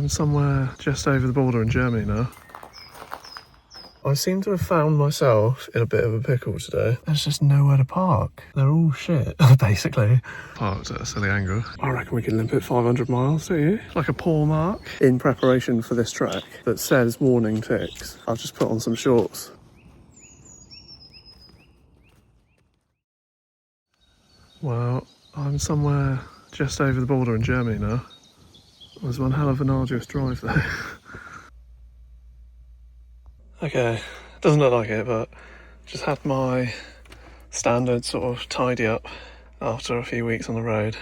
I'm somewhere just over the border in Germany now. I seem to have found myself in a bit of a pickle today. There's just nowhere to park. They're all shit, basically. Parked at a silly angle. I reckon we could limp it 500 miles, do you? Like a poor mark. In preparation for this trek that says warning ticks, I've just put on some shorts. Well, I'm somewhere just over the border in Germany now. It was one hell of an arduous drive though. Okay, doesn't look like it, but just had my standard sort of tidy up after a few weeks on the road.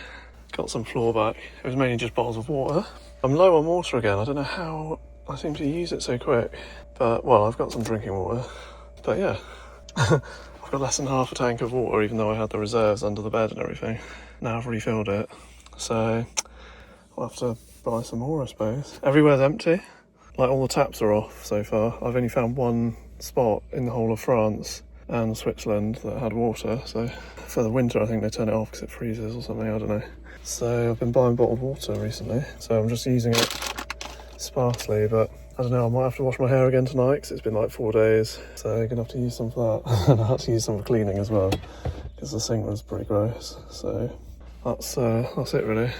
Got some floor back. It was mainly just bottles of water. I'm low on water again. I don't know how I seem to use it so quick. But, well, I've got some drinking water. But yeah, I've got less than half a tank of water, even though I had the reserves under the bed and everything. Now I've refilled it. So I'll have to buy some more, I suppose. Everywhere's empty. Like, all the taps are off so far. I've only found one spot in the whole of France and Switzerland that had water, so for the winter I think they turn it off because it freezes or something, I don't know. So I've been buying bottled water recently, so I'm just using it sparsely, but I don't know, I might have to wash my hair again tonight because it's been like 4 days, so I'm gonna have to use some for that. And I had to use some for cleaning as well because the sink was pretty gross, so that's it really.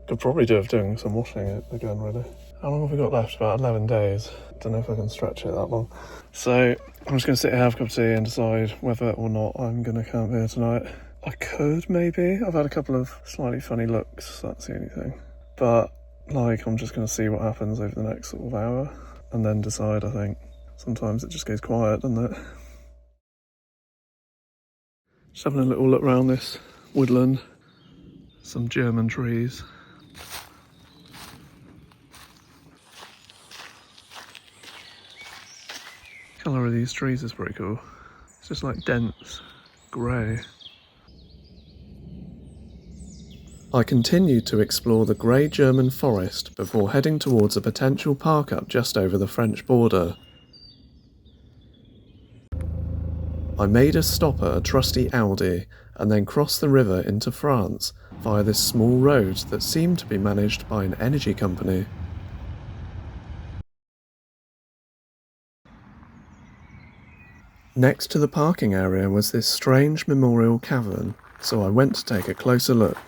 Could probably do with doing some washing it again really. How long have we got left? About 11 days. Don't know if I can stretch it that long. So I'm just going to sit here, have a cup of tea and decide whether or not I'm going to camp here tonight. I could maybe. I've had a couple of slightly funny looks, that's the only thing. But like, I'm just going to see what happens over the next sort of hour and then decide, I think. Sometimes it just goes quiet, doesn't it? Just having a little look around this woodland. Some German trees. The colour of these trees is pretty cool. It's just like dense grey. I continued to explore the grey German forest before heading towards a potential park-up just over the French border. I made a stop at a trusty Audi and then crossed the river into France via this small road that seemed to be managed by an energy company. Next to the parking area was this strange memorial cavern, so I went to take a closer look.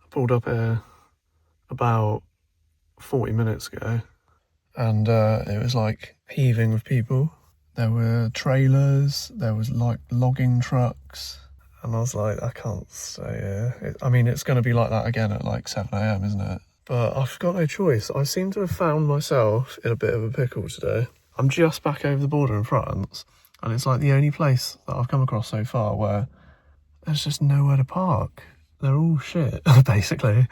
I pulled up here about 40 minutes ago and it was like heaving with people. There were trailers, there was like logging trucks, and I was like, I can't stay here. I mean, it's going to be like that again at like 7 AM, isn't it? But I've got no choice. I seem to have found myself in a bit of a pickle today. I'm just back over the border in France, and it's like the only place that I've come across so far where there's just nowhere to park. They're all shit, basically.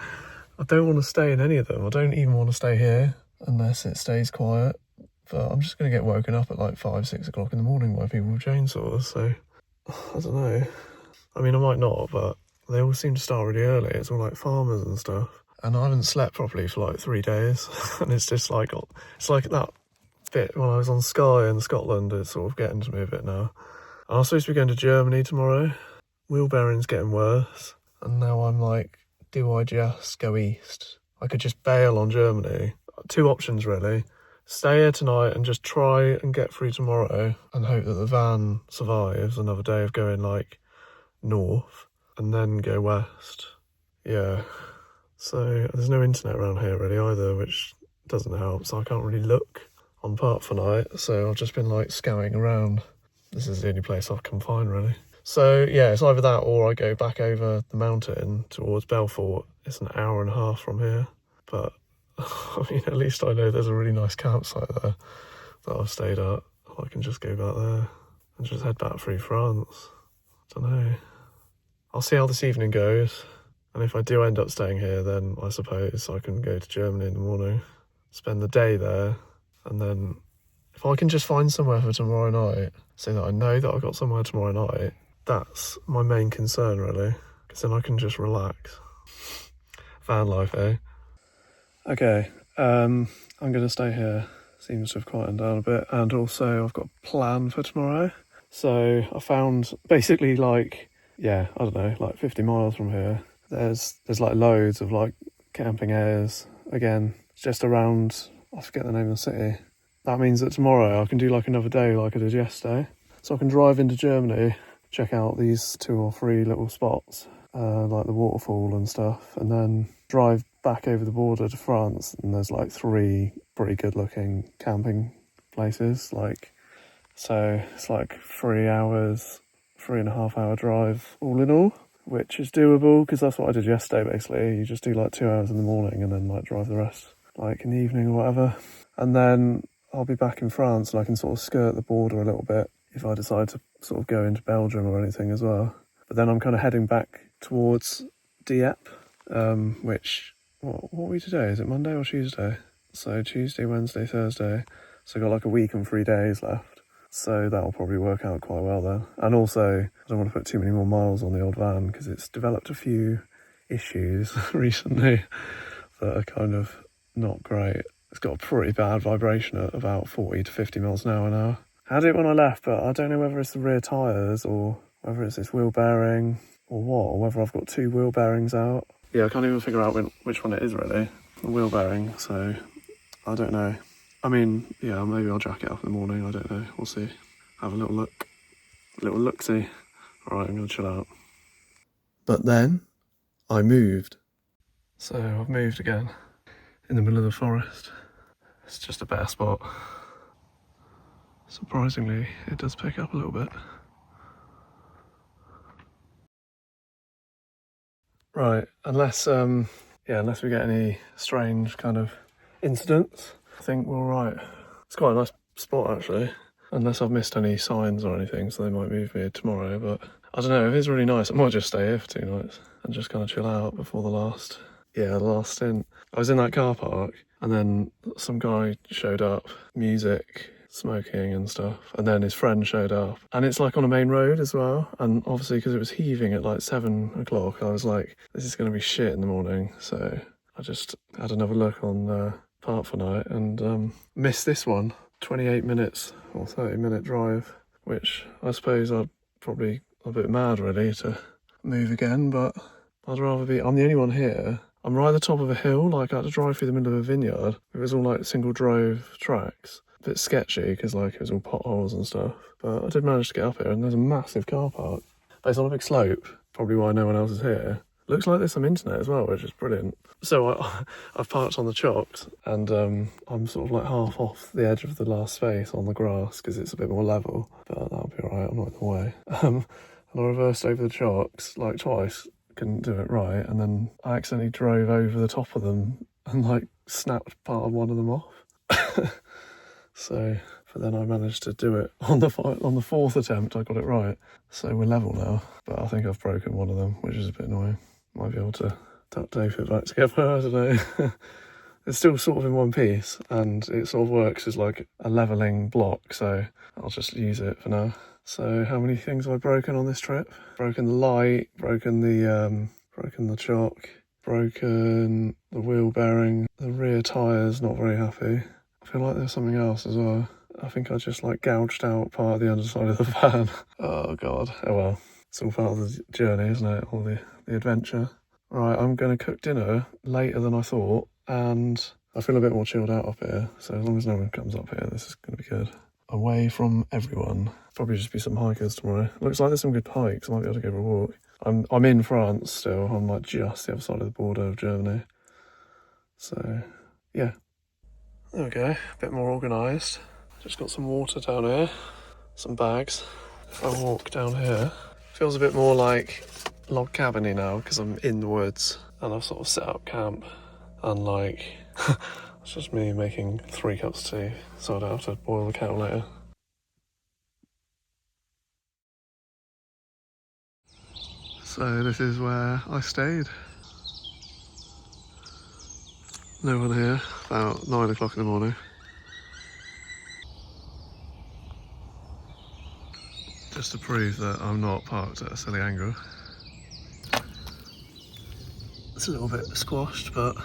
I don't want to stay in any of them. I don't even want to stay here unless it stays quiet. But I'm just going to get woken up at like 5, 6 o'clock in the morning by people with chainsaws, so I don't know. I mean, I might not, but they all seem to start really early. It's all like farmers and stuff. And I haven't slept properly for like 3 days. And it's just like, it's like that bit when I was on Skye in Scotland, it's sort of getting to me a bit now. And I was supposed to be going to Germany tomorrow. Wheelbarrowing's getting worse. And now I'm like, do I just go east? I could just bail on Germany. 2 options really. Stay here tonight and just try and get through tomorrow and hope that the van survives another day of going like north and then go west. Yeah. So there's no internet around here really either, which doesn't help. So I can't really look on Park for night. So I've just been like scouting around. This is the only place I can find really. So yeah, it's either that or I go back over the mountain towards Belfort. It's an hour and a half from here. But I mean, at least I know there's a really nice campsite there that I've stayed at. I can just go back there and just head back through France. Don't know. I'll see how this evening goes. And if I do end up staying here, then I suppose I can go to Germany in the morning, spend the day there, and then if I can just find somewhere for tomorrow night, so that I know that I've got somewhere tomorrow night, that's my main concern really, because then I can just relax. Van life, eh? Okay, I'm going to stay here. Seems to have quietened down a bit, and also I've got a plan for tomorrow. So I found basically like yeah, I don't know, like 50 miles from here. There's like loads of like camping areas. Again, just around, I forget the name of the city. That means that tomorrow I can do like another day like I did yesterday. So I can drive into Germany, check out these 2 or 3 little spots, like the waterfall and stuff, and then drive back over the border to France, and there's like 3 pretty good looking camping places. Like, so it's like 3 hours, 3.5 hour drive all in all, which is doable because that's what I did yesterday basically. You just do like 2 hours in the morning and then like drive the rest like in the evening or whatever. And then I'll be back in France and I can sort of skirt the border a little bit if I decide to sort of go into Belgium or anything as well. But then I'm kind of heading back towards Dieppe, which, what are we today? Is it Monday or Tuesday? So Tuesday, Wednesday, Thursday. So I've got like a week and 3 days left. So that'll probably work out quite well then. And also, I don't want to put too many more miles on the old van because it's developed a few issues recently that are kind of not great. It's got a pretty bad vibration at about 40 to 50 miles an hour now. I had it when I left, but I don't know whether it's the rear tyres or whether it's this wheel bearing or what, or whether I've got 2 wheel bearings out. Yeah, I can't even figure out which one it is really, the wheel bearing, so I don't know. I mean, yeah, maybe I'll jack it up in the morning, I don't know, we'll see. Have a little look-see. Alright, I'm going to chill out. But then, I moved. So I've moved again, in the middle of the forest. It's just a better spot. Surprisingly, it does pick up a little bit. Right, unless we get any strange kind of incidents, I think we're all right. It's quite a nice spot actually, unless I've missed any signs or anything, so they might move me tomorrow, but I don't know, if it's really nice, I might just stay here for 2 nights and just kind of chill out before the last stint. I was in that car park and then some guy showed up, music, smoking and stuff, and then his friend showed up, and it's like on a main road as well, and obviously because it was heaving at like 7 o'clock, I was like, this is going to be shit in the morning, so I just had another look on Park for Night and missed this one. 28 minutes or 30-minute drive, which I suppose I'd probably a bit mad really to move again, but I'd rather be, I'm the only one here. I'm right at the top of a hill, like I had to drive through the middle of a vineyard. It was all like single drove tracks. A bit sketchy because like it was all potholes and stuff, but I did manage to get up here and there's a massive car park. But it's on a big slope, probably why no one else is here. Looks like there's some internet as well, which is brilliant. So I've parked on the chocks and I'm sort of like half off the edge of the last space on the grass because it's a bit more level, but that'll be alright, I'm not in the way. And I reversed over the chocks like twice, couldn't do it right, and then I accidentally drove over the top of them and like snapped part of one of them off. So, but then I managed to do it on the 4th attempt, I got it right. So we're level now, but I think I've broken one of them, which is a bit annoying. Might be able to duct tape it back together, I don't know. It's still sort of in one piece, and it sort of works as like a levelling block, so I'll just use it for now. So how many things have I broken on this trip? Broken the light, broken the chock, broken the wheel bearing, the rear tyres, not very happy. I feel like there's something else as well. I think I just like gouged out part of the underside of the van. Oh god, oh well. It's all part of the journey, isn't it? All the adventure. Right, I'm going to cook dinner later than I thought, and I feel a bit more chilled out up here, so as long as no one comes up here, this is going to be good. Away from everyone. Probably just be some hikers tomorrow. Looks like there's some good hikes, I might be able to go for a walk. I'm in France still, I'm like just the other side of the border of Germany. So, yeah. There we go, a bit more organised. Just got some water down here, some bags. If I walk down here, feels a bit more like log cabin-y now because I'm in the woods and I've sort of set up camp, and like it's just me making 3 cups of tea, so I don't have to boil the kettle later. So this is where I stayed. No one here, about 9 o'clock in the morning. Just to prove that I'm not parked at a silly angle. It's a little bit squashed, but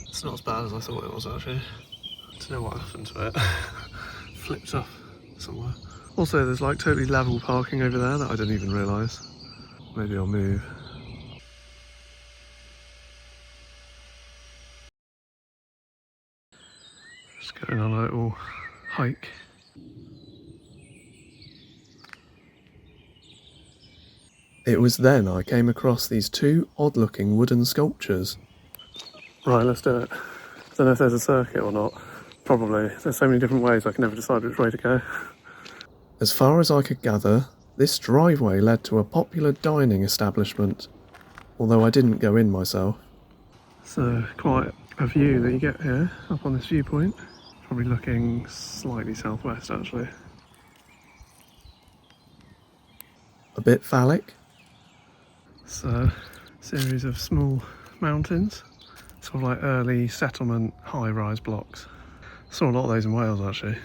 it's not as bad as I thought it was actually. I don't know what happened to it. Flipped off somewhere. Also, there's like totally level parking over there that I didn't even realise. Maybe I'll move. Just going on a little hike. It was then I came across these two odd-looking wooden sculptures. Right, let's do it. Don't know if there's a circuit or not. Probably. There's so many different ways I can never decide which way to go. As far as I could gather, this driveway led to a popular dining establishment, although I didn't go in myself. So quite a view that you get here, up on this viewpoint. Probably looking slightly southwest actually. A bit phallic. It's a series of small mountains, sort of like early settlement high-rise blocks. Saw a lot of those in Wales actually.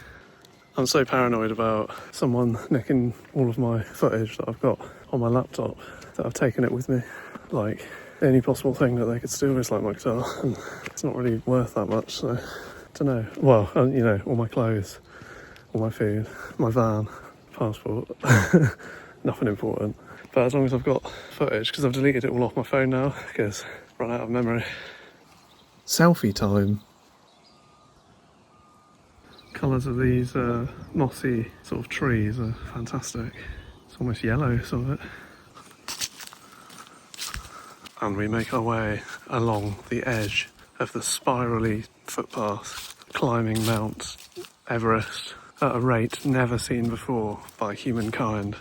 I'm so paranoid about someone nicking all of my footage that I've got on my laptop that I've taken it with me. Like, the only possible thing that they could steal is like my guitar, and it's not really worth that much, so I don't know. Well, you know, all my clothes, all my food, my van, passport, nothing important. But as long as I've got footage, because I've deleted it all off my phone now, because I've run out of memory. Selfie time. Colours of these mossy sort of trees are fantastic. It's almost yellow, some of it. And we make our way along the edge of the spirally footpath, climbing Mount Everest at a rate never seen before by humankind.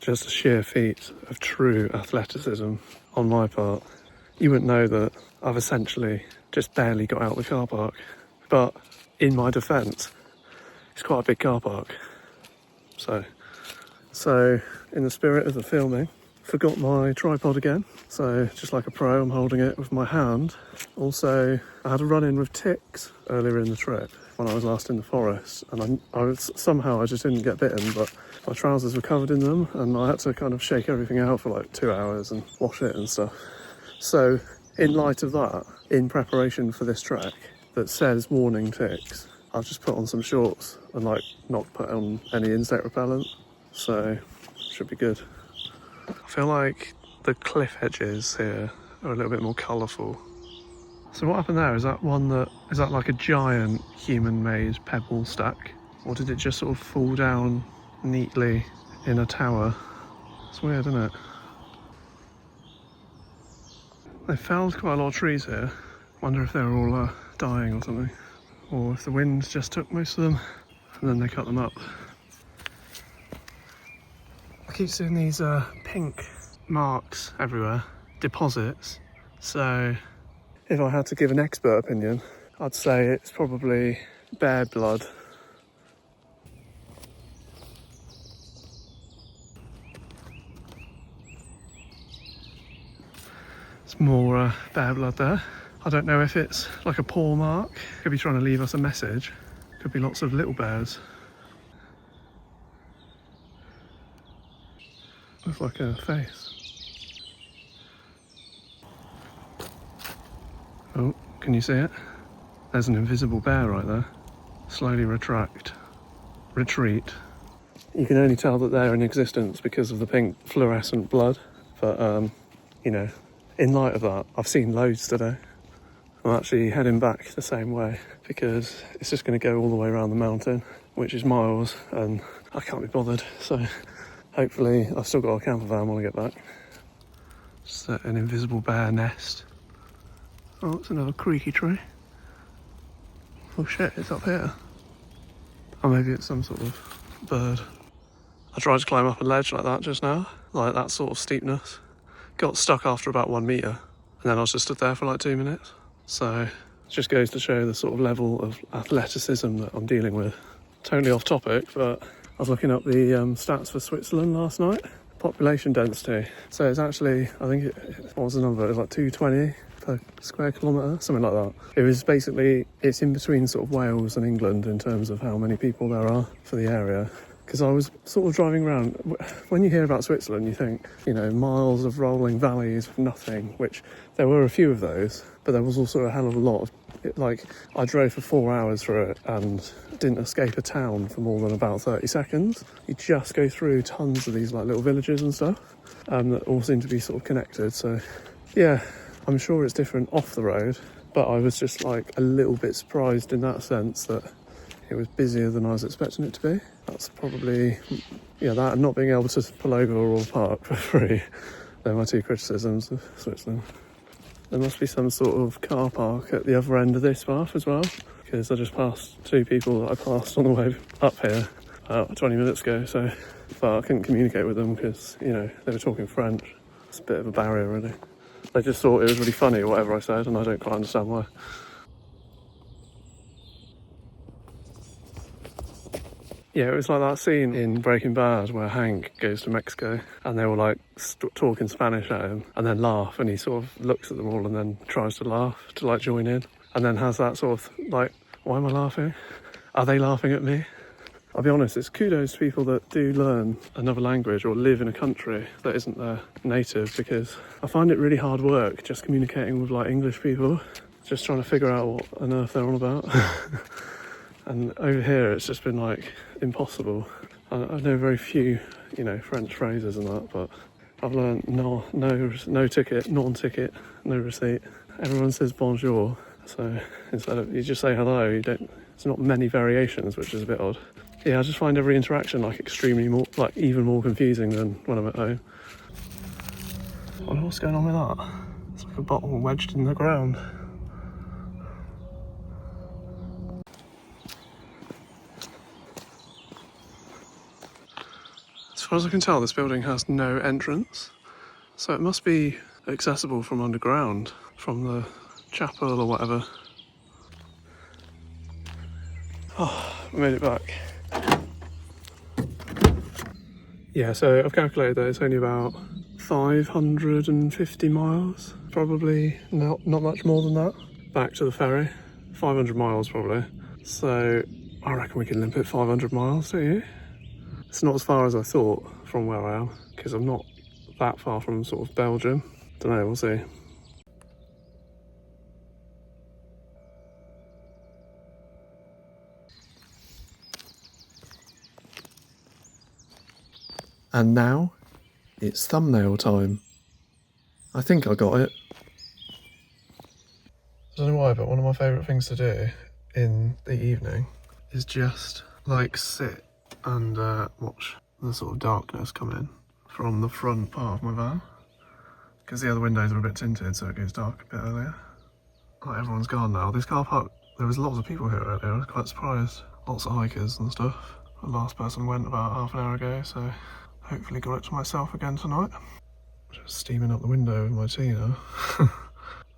Just a sheer feat of true athleticism on my part. You wouldn't know that I've essentially just barely got out of the car park. But in my defence, it's quite a big car park. So in the spirit of the filming, forgot my tripod again. So just like a pro, I'm holding it with my hand. Also, I had a run-in with ticks earlier in the trip when I was last in the forest, and somehow I just didn't get bitten, but my trousers were covered in them, and I had to kind of shake everything out for like 2 hours and wash it and stuff. So in light of that, in preparation for this trek that says warning ticks, I've just put on some shorts and like not put on any insect repellent, so should be good. I feel like the cliff edges here are a little bit more colourful. So what happened there? Is that like a giant human-made pebble stack? Or did it just sort of fall down neatly in a tower? It's weird, isn't it? They felled quite a lot of trees here. Wonder if they're all dying or something. Or if the wind just took most of them and then they cut them up. I keep seeing these pink marks everywhere, deposits. So if I had to give an expert opinion, I'd say it's probably bear blood. It's more bear blood there. I don't know if it's like a paw mark. Could be trying to leave us a message. Could be lots of little bears. Looks like a face. Oh, can you see it? There's an invisible bear right there. Slowly retreat. You can only tell that they're in existence because of the pink fluorescent blood. But, you know, in light of that, I've seen loads today. I'm actually heading back the same way because it's just going to go all the way around the mountain, which is miles, and I can't be bothered. So hopefully I've still got a camper van when I get back. Just an invisible bear nest. Oh, it's another creaky tree. Oh shit, it's up here. Or maybe it's some sort of bird. I tried to climb up a ledge like that just now, like that sort of steepness. Got stuck after about 1 metre, and then I was just stood there for like 2 minutes. So it just goes to show the sort of level of athleticism that I'm dealing with. Totally off topic, but I was looking up the stats for Switzerland last night. Population density. So it's actually, I think, what was the number? It was like 220 per square kilometre, something like that. It was basically, it's in between sort of Wales and England in terms of how many people there are for the area. because I was sort of driving around. When you hear about Switzerland, you think, you know, miles of rolling valleys of nothing, which there were a few of those, but there was also a hell of a lot of, like, I drove for 4 hours through it and didn't escape a town for more than about 30 seconds. You just go through tons of these like little villages and stuff that all seem to be sort of connected. So yeah, I'm sure it's different off the road, but I was just like a little bit surprised in that sense that it was busier than I was expecting it to be. That's probably, yeah, that and not being able to pull over or park for free. They're my two criticisms of Switzerland. There must be some sort of car park at the other end of this path as well, because I just passed two people that I passed on the way up here about 20 minutes ago, so but I couldn't communicate with them because, you know, they were talking French. It's a bit of a barrier, really. They just thought it was really funny, whatever I said, and I don't quite understand why. Yeah, it was like that scene in Breaking Bad where Hank goes to Mexico and they were like talking Spanish at him and then laugh, and he sort of looks at them all and then tries to laugh to like join in, and then has that sort of like, why am I laughing? Are they laughing at me? I'll be honest, it's kudos to people that do learn another language or live in a country that isn't their native, because I find it really hard work just communicating with like English people, just trying to figure out what on earth they're on about. And over here it's just been like impossible. I know very few, you know, French phrases and that, but I've learned no ticket, non-ticket, no receipt. Everyone says bonjour, so instead of, you just say hello, you don't, it's not many variations, which is a bit odd. Yeah, I just find every interaction like extremely more, like even more confusing than when I'm at home. I wonder what's going on with that. It's like a bottle wedged in the ground. As far as I can tell, this building has no entrance, so it must be accessible from underground, from the chapel or whatever. Oh, we made it back. Yeah, so I've calculated that it's only about 550 miles, probably not much more than that, back to the ferry. 500 miles probably. So I reckon we can limp it 500 miles, don't you? It's not as far as I thought from where I am, because I'm not that far from sort of Belgium. Don't know, we'll see. And now, it's thumbnail time. I think I got it. I don't know why, but one of my favourite things to do in the evening is just like sit and watch the sort of darkness come in from the front part of my van, because the other windows are a bit tinted, so it goes dark a bit earlier. Like, everyone's gone now. This car park, there was lots of people here earlier. I was quite surprised. Lots of hikers and stuff. The last person went about half an hour ago, so hopefully got it to myself again tonight. Just steaming up the window with my tea now. I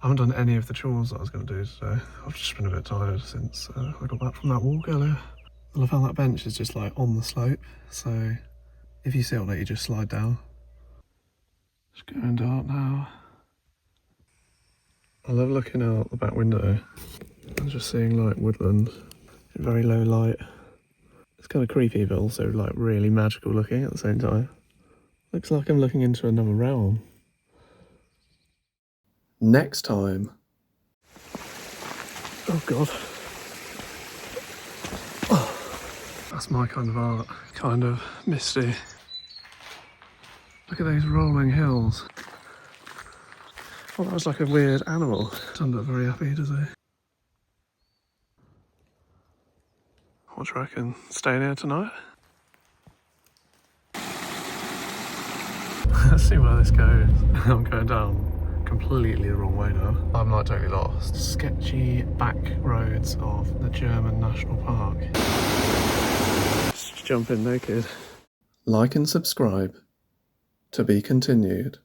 haven't done any of the chores that I was going to do today. I've just been a bit tired since I got back from that walk earlier. And I found that bench is just like on the slope, so if you sit on it you just slide down. It's going dark now. I love looking out the back window and just seeing like woodland in very low light. It's kind of creepy but also like really magical looking at the same time. Looks like I'm looking into another realm. Next time. Oh god. Oh, that's my kind of art. Kind of misty. Look at those rolling hills. Oh, that was like a weird animal. Doesn't look very happy, does he? What do you reckon? Staying here tonight? Let's see where this goes. I'm going down completely the wrong way now. I'm like totally lost. Sketchy back roads of the German National Park. Just jump in naked. Like and subscribe. To be continued.